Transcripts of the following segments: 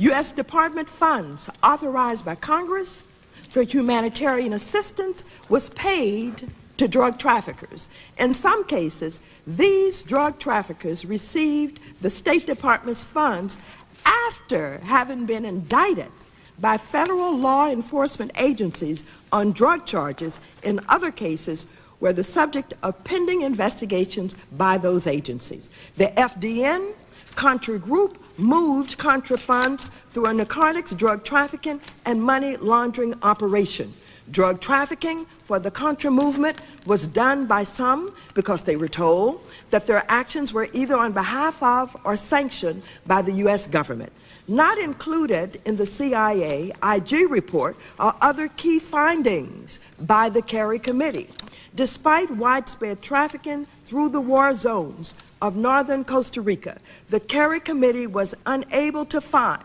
U.S. Department funds authorized by Congress for humanitarian assistance was paid to drug traffickers. In some cases, these drug traffickers received the State Department's funds after having been indicted by federal law enforcement agencies on drug charges in other cases were the subject of pending investigations by those agencies. The FDN Contra Group moved Contra funds through a narcotics, drug trafficking, and money laundering operation. Drug trafficking for the Contra movement was done by some because they were told that their actions were either on behalf of or sanctioned by the U.S. government. Not included in the CIA IG report are other key findings by the Kerry Committee. Despite widespread trafficking through the war zones of northern Costa Rica, the Kerry Committee was unable to find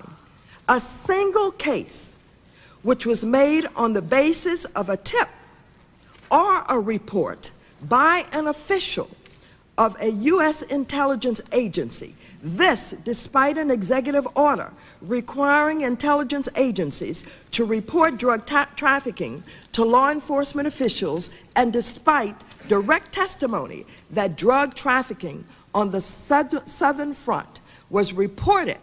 a single case which was made on the basis of a tip or a report by an official of a U.S. intelligence agency. This, despite an executive order requiring intelligence agencies to report drug trafficking to law enforcement officials, and despite direct testimony that drug trafficking on the southern front was reported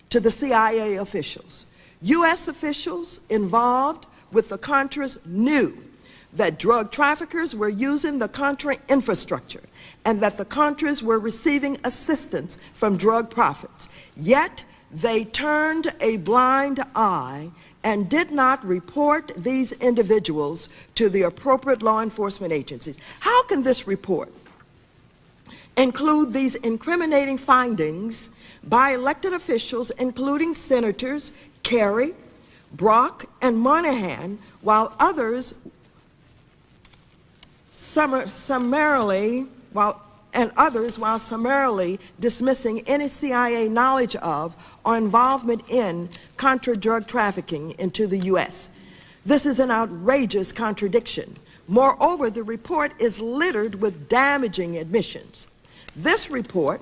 to the CIA officials. U.S. officials involved with the Contras knew that drug traffickers were using the Contra infrastructure and that the Contras were receiving assistance from drug profits. Yet they turned a blind eye and did not report these individuals to the appropriate law enforcement agencies. How can this report include these incriminating findings by elected officials, including Senators Kerry, Brock, and Moynihan, while others summarily dismissing any CIA knowledge of or involvement in Contra drug trafficking into the U.S. This is an outrageous contradiction. Moreover, the report is littered with damaging admissions. This report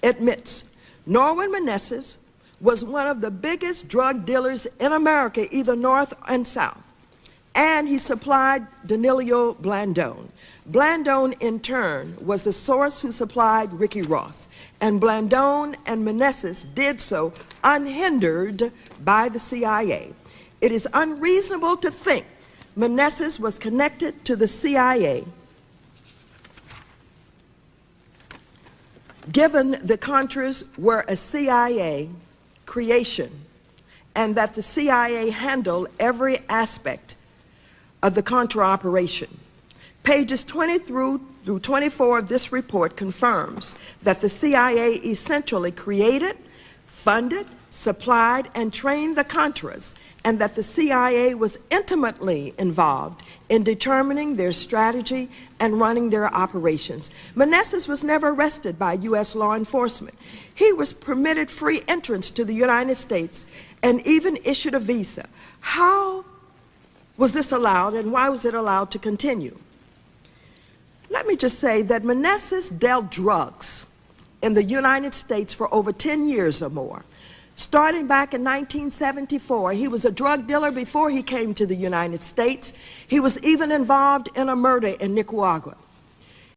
admits Norman Menezes was one of the biggest drug dealers in America, either north and south, and he supplied Danilo Blandone. Blandone, in turn, was the source who supplied Ricky Ross, and Blandone and Menezes did so unhindered by the CIA. It is unreasonable to think Menezes was connected to the CIA, given the Contras were a CIA creation and that the CIA handled every aspect of the Contra operation. Pages 20 through 24 of this report confirms that the CIA essentially created, funded, supplied, and trained the Contras, and that the CIA was intimately involved in determining their strategy and running their operations. Menezes was never arrested by U.S. law enforcement. He was permitted free entrance to the United States and even issued a visa. How was this allowed, and why was it allowed to continue? Let me just say that Menezes dealt drugs in the United States for over 10 years or more. Starting back in 1974, he was a drug dealer before he came to the United States. He was even involved in a murder in Nicaragua.